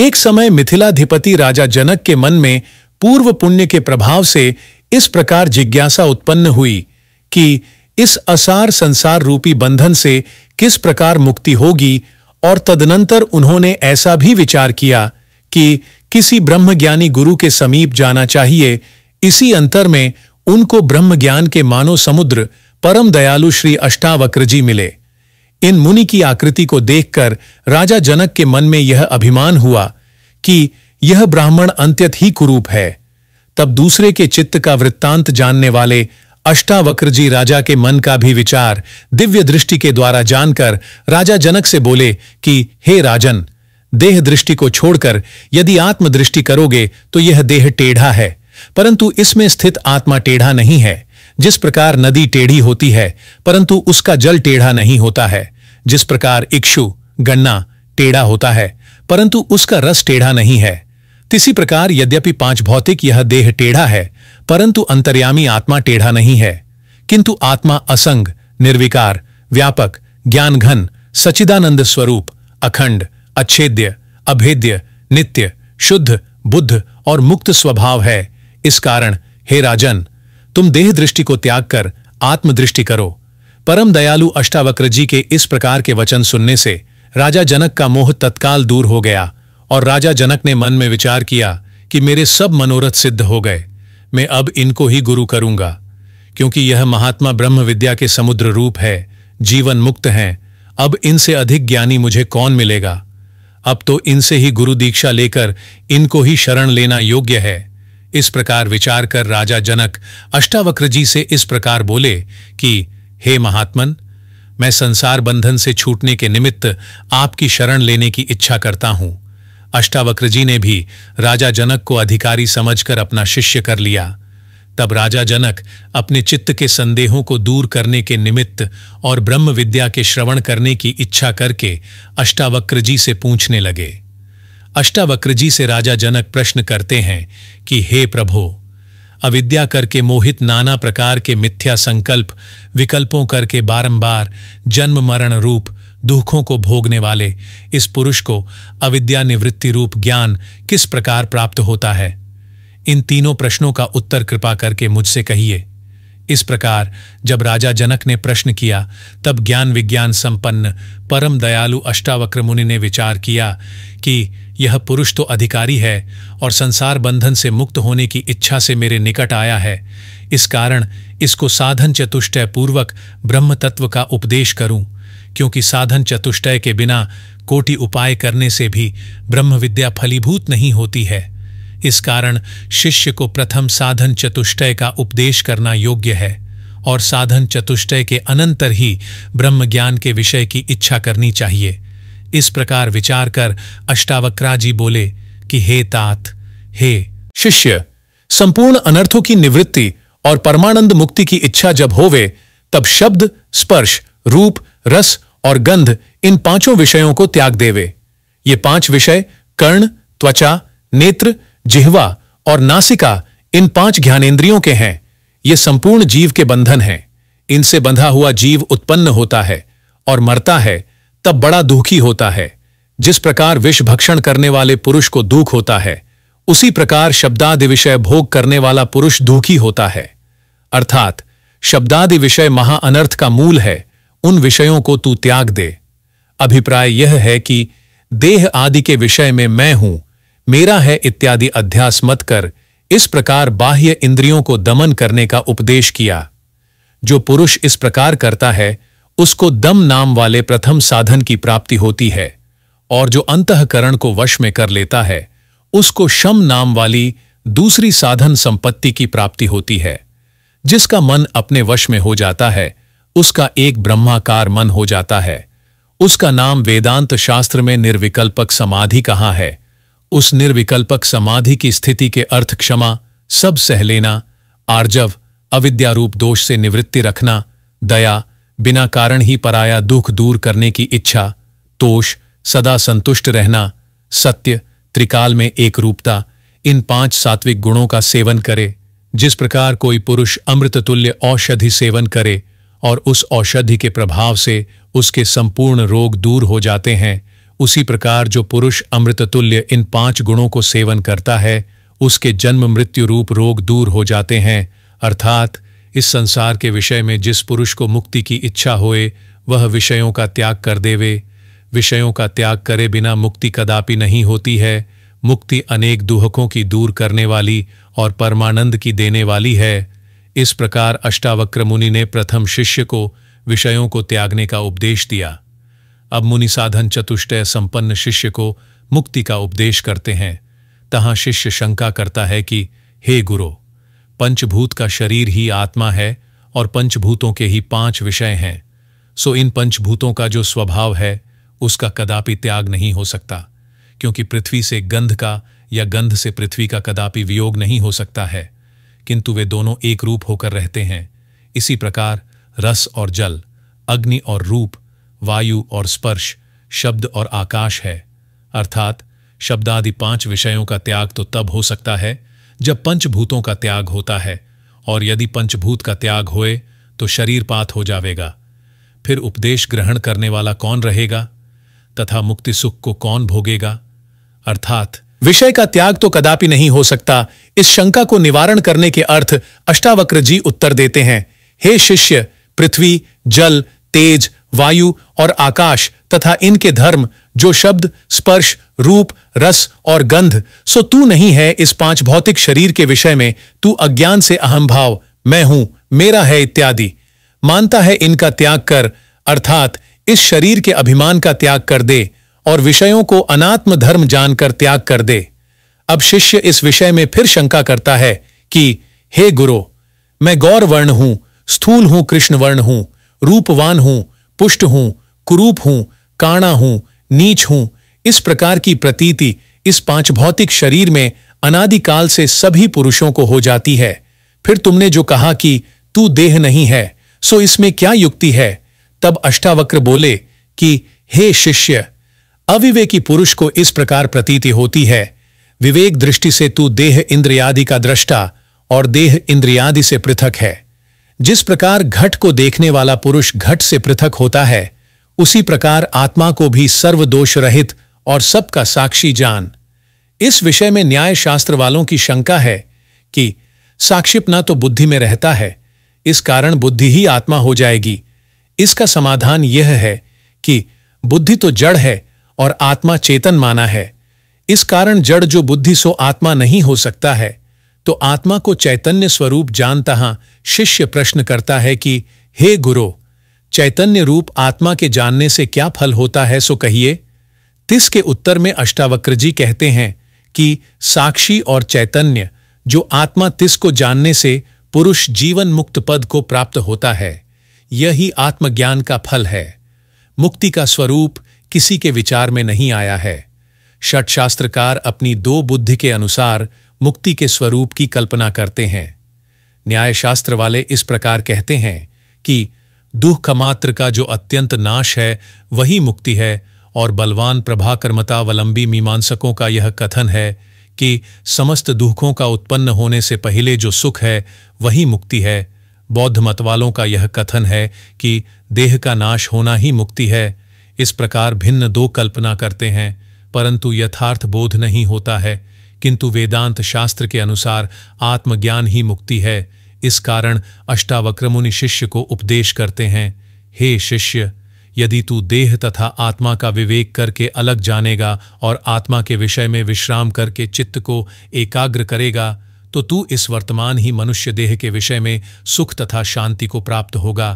एक समय मिथिलाधिपति राजा जनक के मन में पूर्व पुण्य के प्रभाव से इस प्रकार जिज्ञासा उत्पन्न हुई कि इस असार संसार रूपी बंधन से किस प्रकार मुक्ति होगी, और तदनंतर उन्होंने ऐसा भी विचार किया कि किसी ब्रह्मज्ञानी गुरु के समीप जाना चाहिए। इसी अंतर में उनको ब्रह्मज्ञान के मानो समुद्र परम दयालु श्री अष्टावक्र जी मिले। इन मुनि की आकृति को देखकर राजा जनक के मन में यह अभिमान हुआ कि यह ब्राह्मण अंत्यत ही कुरूप है। तब दूसरे के चित्त का वृत्तांत जानने वाले अष्टावक्र जी राजा के मन का भी विचार दिव्य दृष्टि के द्वारा जानकर राजा जनक से बोले कि हे राजन, देह दृष्टि को छोड़कर यदि आत्मदृष्टि करोगे तो यह देह टेढ़ा है, परंतु इसमें स्थित आत्मा टेढ़ा नहीं है। जिस प्रकार नदी टेढ़ी होती है परंतु उसका जल टेढ़ा नहीं होता है, जिस प्रकार इक्षु गन्ना टेढ़ा होता है परंतु उसका रस टेढ़ा नहीं है, तिसी प्रकार यद्यपि पांच भौतिक यह देह टेढ़ा है परंतु अंतर्यामी आत्मा टेढ़ा नहीं है, किंतु आत्मा असंग, निर्विकार, व्यापक, ज्ञान घन, सच्चिदानंद स्वरूप, अखंड, अच्छेद्य, अभेद्य, नित्य, शुद्ध, बुद्ध और मुक्त स्वभाव है। इस कारण हे राजन, तुम देह दृष्टि को त्याग कर आत्मदृष्टि करो। परम दयालु अष्टावक्र जी के इस प्रकार के वचन सुनने से राजा जनक का मोह तत्काल दूर हो गया और राजा जनक ने मन में विचार किया कि मेरे सब मनोरथ सिद्ध हो गए, मैं अब इनको ही गुरु करूंगा, क्योंकि यह महात्मा ब्रह्म विद्या के समुद्र रूप है, जीवन मुक्त हैं। अब इनसे अधिक ज्ञानी मुझे कौन मिलेगा। अब तो इनसे ही गुरु दीक्षा लेकर इनको ही शरण लेना योग्य है। इस प्रकार विचार कर राजा जनक अष्टावक्र जी से इस प्रकार बोले कि हे महात्मन, मैं संसार बंधन से छूटने के निमित्त आपकी शरण लेने की इच्छा करता हूं। अष्टावक्र जी ने भी राजा जनक को अधिकारी समझकर अपना शिष्य कर लिया। तब राजा जनक अपने चित्त के संदेहों को दूर करने के निमित्त और ब्रह्म विद्या के श्रवण करने की इच्छा करके अष्टावक्र जी से पूछने लगे। अष्टावक्र जी से राजा जनक प्रश्न करते हैं कि हे प्रभो, अविद्या करके मोहित नाना प्रकार के मिथ्या संकल्प विकल्पों करके बारंबार जन्म मरण रूप दुखों को भोगने वाले इस पुरुष को अविद्या निवृत्ति रूप ज्ञान किस प्रकार प्राप्त होता है? इन तीनों प्रश्नों का उत्तर कृपा करके मुझसे कहिए। इस प्रकार जब राजा जनक ने प्रश्न किया तब ज्ञान विज्ञान संपन्न परम दयालु अष्टावक्र मुनि ने विचार किया कि यह पुरुष तो अधिकारी है और संसार बंधन से मुक्त होने की इच्छा से मेरे निकट आया है। इस कारण इसको साधन चतुष्टय पूर्वक ब्रह्म तत्व का उपदेश करूं, क्योंकि साधन चतुष्टय के बिना कोटि उपाय करने से भी ब्रह्म विद्या फलीभूत नहीं होती है। इस कारण शिष्य को प्रथम साधन चतुष्टय का उपदेश करना योग्य है और साधन चतुष्टय के अनंतर ही ब्रह्म ज्ञान के विषय की इच्छा करनी चाहिए। इस प्रकार विचार कर अष्टावक्राजी बोले कि हे तात, हे शिष्य, संपूर्ण अनर्थों की निवृत्ति और परमानंद मुक्ति की इच्छा जब होवे तब शब्द, स्पर्श, रूप, रस और गंध इन पांचों विषयों को त्याग देवे। ये पांच विषय कर्ण, त्वचा, नेत्र, जिह्वा और नासिका इन पांच ज्ञानेंद्रियों के हैं। ये संपूर्ण जीव के बंधन हैं। इनसे बंधा हुआ जीव उत्पन्न होता है और मरता है तब बड़ा दुखी होता है। जिस प्रकार विष भक्षण करने वाले पुरुष को दुख होता है, उसी प्रकार शब्दादि विषय भोग करने वाला पुरुष दुखी होता है। अर्थात शब्दादि विषय महा अनर्थ का मूल है। उन विषयों को तू त्याग दे। अभिप्राय यह है कि देह आदि के विषय में मैं हूं, मेरा है इत्यादि अध्यास मत कर इस प्रकार बाह्य इंद्रियों को दमन करने का उपदेश किया। जो पुरुष इस प्रकार करता है उसको दम नाम वाले प्रथम साधन की प्राप्ति होती है, और जो अंतःकरण को वश में कर लेता है उसको शम नाम वाली दूसरी साधन संपत्ति की प्राप्ति होती है। जिसका मन अपने वश में हो जाता है उसका एक ब्रह्माकार मन हो जाता है। उसका नाम वेदांत शास्त्र में निर्विकल्पक समाधि कहा है। उस निर्विकल्पक समाधि की स्थिति के अर्थ क्षमा, सब सह लेना, आर्जव, अविद्यारूप दोष से निवृत्ति रखना, दया, बिना कारण ही पराया दुख दूर करने की इच्छा, तोष, सदा संतुष्ट रहना, सत्य, त्रिकाल में एक रूपता, इन पांच सात्विक गुणों का सेवन करे। जिस प्रकार कोई पुरुष अमृत तुल्य औषधि सेवन करे और उस औषधि के प्रभाव से उसके संपूर्ण रोग दूर हो जाते हैं, उसी प्रकार जो पुरुष अमृततुल्य इन 5 गुणों को सेवन करता है, उसके जन्म मृत्यु रूप रोग दूर हो जाते हैं। अर्थात इस संसार के विषय में जिस पुरुष को मुक्ति की इच्छा होए, वह विषयों का त्याग कर देवे। विषयों का त्याग करे बिना मुक्ति कदापि नहीं होती है। मुक्ति अनेक दुहकों की दूर करने वाली और परमानंद की देने वाली है। इस प्रकार अष्टावक्र मुनि ने प्रथम शिष्य को विषयों को त्यागने का उपदेश दिया। अब मुनि साधन चतुष्टय संपन्न शिष्य को मुक्ति का उपदेश करते हैं। तहां शिष्य शंका करता है कि हे गुरु, पंचभूत का शरीर ही आत्मा है और पंचभूतों के ही 5 विषय हैं, सो इन पंचभूतों का जो स्वभाव है उसका कदापि त्याग नहीं हो सकता, क्योंकि पृथ्वी से गंध का या गंध से पृथ्वी का कदापि वियोग नहीं हो सकता है, किंतु वे दोनों एक रूप होकर रहते हैं। इसी प्रकार रस और जल, अग्नि और रूप, वायु और स्पर्श, शब्द और आकाश है। अर्थात शब्दादि 5 विषयों का त्याग तो तब हो सकता है जब पंचभूतों का त्याग होता है, और यदि पंचभूत का त्याग होए तो शरीरपात हो जावेगा। फिर उपदेश ग्रहण करने वाला कौन रहेगा तथा मुक्ति सुख को कौन भोगेगा? अर्थात विषय का त्याग तो कदापि नहीं हो सकता। इस शंका को निवारण करने के अर्थ अष्टावक्र जी उत्तर देते हैं। हे शिष्य, पृथ्वी, जल, तेज, वायु और आकाश तथा इनके धर्म, जो शब्द, स्पर्श, रूप, रस और गंध, सो तू नहीं है इस 5 भौतिक शरीर के विषय में। तू अज्ञान से अहम भाव, मैं हूं, मेरा है इत्यादि मानता है, इनका त्याग कर, अर्थात इस शरीर के अभिमान का त्याग कर दे और विषयों को अनात्म धर्म जानकर त्याग कर दे। अब शिष्य इस विषय में फिर शंका करता है कि हे गुरु, मैं गौर वर्ण हूं, स्थूल हूं, कृष्ण वर्ण हूं, रूपवान हूं, पुष्ट हूं, कुरूप हूं, काणा हूं, नीच हूं। इस प्रकार की प्रतीति इस 5 भौतिक शरीर में अनादिकाल से सभी पुरुषों को हो जाती है। फिर तुमने जो कहा कि तू देह नहीं है, सो इसमें क्या युक्ति है? तब अष्टावक्र बोले कि हे शिष्य, अविवेकी पुरुष को इस प्रकार प्रतीति होती है। विवेक दृष्टि से तू देह इंद्रियादि का दृष्टा और देह इंद्रियादि से पृथक है। जिस प्रकार घट को देखने वाला पुरुष घट से पृथक होता है, उसी प्रकार आत्मा को भी सर्वदोष रहित और सबका साक्षी जान। इस विषय में न्याय शास्त्र वालों की शंका है कि साक्षिपना तो बुद्धि में रहता है, इस कारण बुद्धि ही आत्मा हो जाएगी। इसका समाधान यह है कि बुद्धि तो जड़ है और आत्मा चेतन माना है। इस कारण जड़ जो बुद्धि सो आत्मा नहीं हो सकता है, तो आत्मा को चैतन्य स्वरूप जानता हां शिष्य प्रश्न करता है कि हे गुरु, चैतन्य रूप आत्मा के जानने से क्या फल होता है, सो कहिए। तिस के उत्तर में अष्टावक्र जी कहते हैं कि साक्षी और चैतन्य जो आत्मा तिस को जानने से पुरुष जीवन मुक्त पद को प्राप्त होता है, यही आत्मज्ञान का फल है। मुक्ति का स्वरूप किसी के विचार में नहीं आया है। षट शास्त्रकार अपनी 2 बुद्धि के अनुसार मुक्ति के स्वरूप की कल्पना करते हैं। न्याय शास्त्र वाले इस प्रकार कहते हैं कि दुख मात्र का जो अत्यंत नाश है वही मुक्ति है, और बलवान प्रभाकर्मतावलंबी मीमांसकों का यह कथन है कि समस्त दुखों का उत्पन्न होने से पहले जो सुख है वही मुक्ति है। बौद्ध मत वालों का यह कथन है कि देह का नाश होना ही मुक्ति है। इस प्रकार भिन्न 2 कल्पना करते हैं, परंतु यथार्थ बोध नहीं होता है। किंतु वेदांत शास्त्र के अनुसार आत्मज्ञान ही मुक्ति है। इस कारण अष्टावक्र मुनि शिष्य को उपदेश करते हैं, हे शिष्य, यदि तू देह तथा आत्मा का विवेक करके अलग जानेगा और आत्मा के विषय में विश्राम करके चित्त को एकाग्र करेगा, तो तू इस वर्तमान ही मनुष्य देह के विषय में सुख तथा शांति को प्राप्त होगा।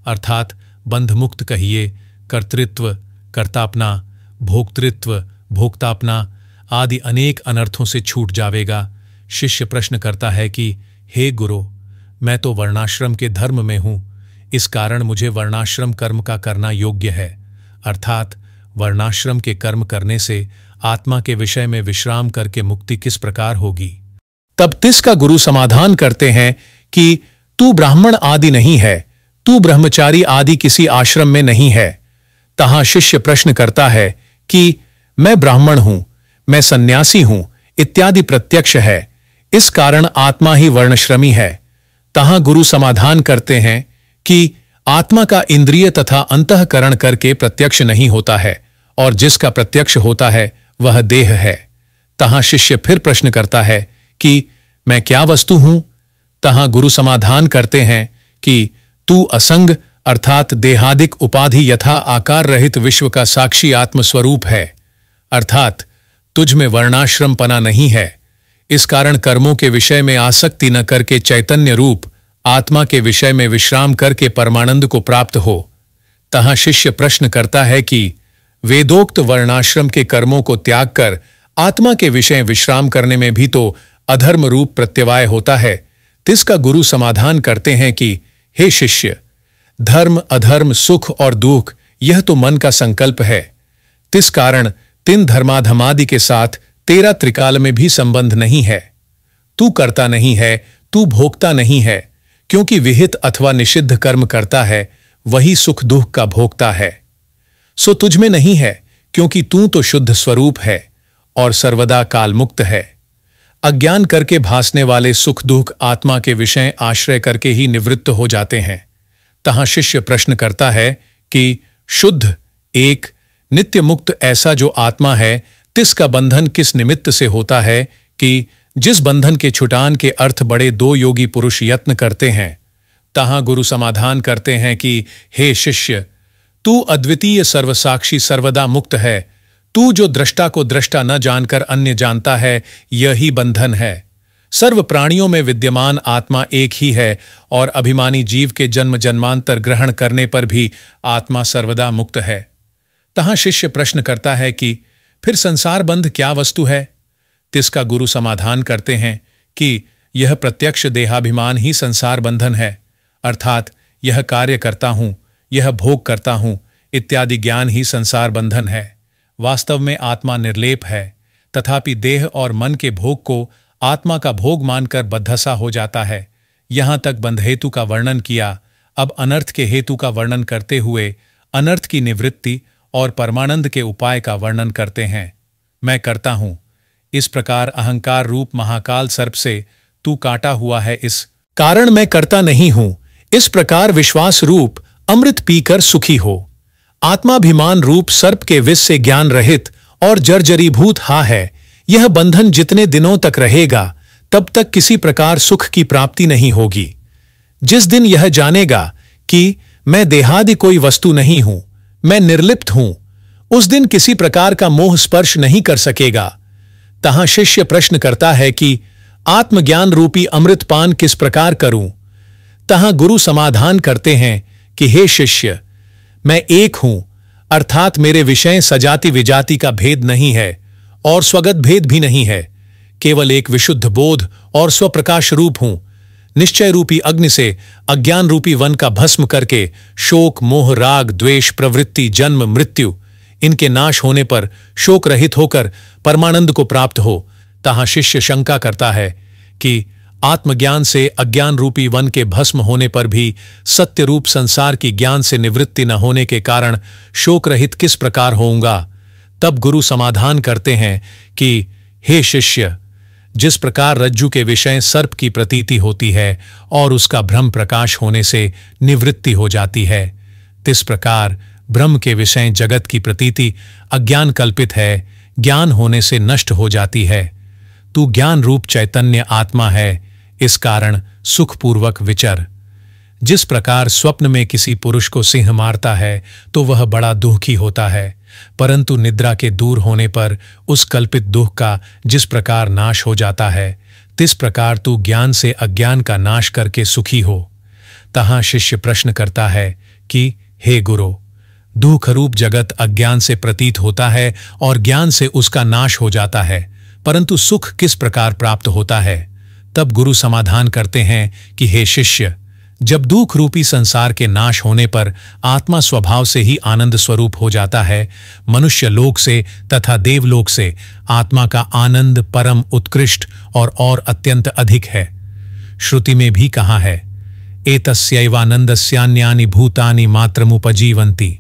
अर्थात बंधमुक्त कहिए, कर्तृत्व, कर्तापना, भोक्तृत्व, भोक्तापना आदि अनेक अनर्थों से छूट जावेगा। शिष्य प्रश्न करता है कि हे गुरु, मैं तो वर्णाश्रम के धर्म में हूं, इस कारण मुझे वर्णाश्रम कर्म का करना योग्य है। अर्थात वर्णाश्रम के कर्म करने से आत्मा के विषय में विश्राम करके मुक्ति किस प्रकार होगी? तब तिसका गुरु समाधान करते हैं कि तू ब्राह्मण आदि नहीं है, तू ब्रह्मचारी आदि किसी आश्रम में नहीं है। तहां शिष्य प्रश्न करता है कि मैं ब्राह्मण हूं, मैं सन्यासी हूं इत्यादि प्रत्यक्ष है, इस कारण आत्मा ही वर्णश्रमी है। तहां गुरु समाधान करते हैं कि आत्मा का इंद्रिय तथा अंतःकरण करके प्रत्यक्ष नहीं होता है, और जिसका प्रत्यक्ष होता है वह देह है। तहां शिष्य फिर प्रश्न करता है कि मैं क्या वस्तु हूं? तहां गुरु समाधान करते हैं कि तू असंग अर्थात देहादिक उपाधि यथा आकार रहित विश्व का साक्षी आत्मस्वरूप है, अर्थात तुझ में वर्णाश्रमपना नहीं है। इस कारण कर्मों के विषय में आसक्ति न करके चैतन्य रूप आत्मा के विषय में विश्राम करके परमानंद को प्राप्त हो। तहां शिष्य प्रश्न करता है कि वेदोक्त वर्णाश्रम के कर्मों को त्याग कर आत्मा के विषय विश्राम करने में भी तो अधर्म रूप प्रत्यवाय होता है। तिसका गुरु समाधान करते हैं कि हे शिष्य, धर्म अधर्म सुख और दुख यह तो मन का संकल्प है। तिस कारण तीन धर्माधमादि के साथ तेरा त्रिकाल में भी संबंध नहीं है। तू करता नहीं है, तू भोगता नहीं है, क्योंकि विहित अथवा निषिद्ध कर्म करता है वही सुख दुख का भोगता है। सो तुझ में नहीं है, क्योंकि तू तो शुद्ध स्वरूप है और सर्वदा कालमुक्त है। अज्ञान करके भासने वाले सुख दुख आत्मा के विषय आश्रय करके ही निवृत्त हो जाते हैं। तहां शिष्य प्रश्न करता है कि शुद्ध एक नित्य मुक्त ऐसा जो आत्मा है, तिसका बंधन किस निमित्त से होता है कि जिस बंधन के छुटान के अर्थ बड़े दो योगी पुरुष यत्न करते हैं। तहां गुरु समाधान करते हैं कि हे शिष्य, तू अद्वितीय सर्वसाक्षी सर्वदा मुक्त है। तू जो दृष्टा को दृष्टा न जानकर अन्य जानता है, यही बंधन है। सर्व प्राणियों में विद्यमान आत्मा एक ही है और अभिमानी जीव के जन्म जन्मांतर ग्रहण करने पर भी आत्मा सर्वदा मुक्त है। तहां शिष्य प्रश्न करता है कि फिर संसार बंध क्या वस्तु है? तिसका गुरु समाधान करते हैं कि यह प्रत्यक्ष देहाभिमान ही संसार बंधन है, अर्थात यह कार्य करता हूं, यह भोग करता हूं इत्यादि ज्ञान ही संसार बंधन है। वास्तव में आत्मा निर्लेप है, तथापि देह और मन के भोग को आत्मा का भोग मानकर बद्धसा हो जाता है। यहां तक बंध हेतु का वर्णन किया, अब अनर्थ के हेतु का वर्णन करते हुए अनर्थ की निवृत्ति और परमानंद के उपाय का वर्णन करते हैं। मैं करता हूं, इस प्रकार अहंकार रूप महाकाल सर्प से तू काटा हुआ है, इस कारण मैं करता नहीं हूं। इस प्रकार विश्वास रूप अमृत पीकर सुखी हो। आत्माभिमान रूप सर्प के विष से ज्ञान रहित और जर्जरीभूत हा है। यह बंधन जितने दिनों तक रहेगा तब तक किसी प्रकार सुख की प्राप्ति नहीं होगी। जिस दिन यह जानेगा कि मैं देहादि कोई वस्तु नहीं हूं, मैं निर्लिप्त हूं, उस दिन किसी प्रकार का मोह स्पर्श नहीं कर सकेगा। तहां शिष्य प्रश्न करता है कि आत्मज्ञान रूपी अमृतपान किस प्रकार करूं? तहां गुरु समाधान करते हैं कि हे शिष्य, मैं एक हूं, अर्थात मेरे विषय सजाति विजाति का भेद नहीं है और स्वगत भेद भी नहीं है। केवल एक विशुद्ध बोध और स्वप्रकाश रूप हूं। निश्चय रूपी अग्नि से अज्ञान रूपी वन का भस्म करके शोक मोह राग द्वेष प्रवृत्ति जन्म मृत्यु इनके नाश होने पर शोक रहित होकर परमानंद को प्राप्त हो। तहां शिष्य शंका करता है कि आत्मज्ञान से अज्ञान रूपी वन के भस्म होने पर भी सत्य रूप संसार की ज्ञान से निवृत्ति न होने के कारण शोक रहित किस प्रकार होऊंगा? तब गुरु समाधान करते हैं कि हे शिष्य, जिस प्रकार रज्जु के विषय सर्प की प्रतीति होती है और उसका भ्रम प्रकाश होने से निवृत्ति हो जाती है, तिस प्रकार ब्रह्म के विषय जगत की प्रतीति अज्ञान कल्पित है, ज्ञान होने से नष्ट हो जाती है। तू ज्ञान रूप चैतन्य आत्मा है, इस कारण सुखपूर्वक विचर। जिस प्रकार स्वप्न में किसी पुरुष को सिंह मारता है तो वह बड़ा दुखी होता है, परंतु निद्रा के दूर होने पर उस कल्पित दुख का जिस प्रकार नाश हो जाता है, तिस प्रकार तू ज्ञान से अज्ञान का नाश करके सुखी हो। तहां शिष्य प्रश्न करता है कि हे गुरु, दुख रूप जगत अज्ञान से प्रतीत होता है और ज्ञान से उसका नाश हो जाता है, परंतु सुख किस प्रकार प्राप्त होता है? तब गुरु समाधान करते हैं कि हे शिष्य, जब दुख रूपी संसार के नाश होने पर आत्मा स्वभाव से ही आनंद स्वरूप हो जाता है, मनुष्य लोक से तथा देवलोक से आत्मा का आनंद परम उत्कृष्ट और अत्यंत अधिक है। श्रुति में भी कहा है, एतस्यैवानन्दस्यान्यानि भूतानि मात्रमुपजीवन्ति।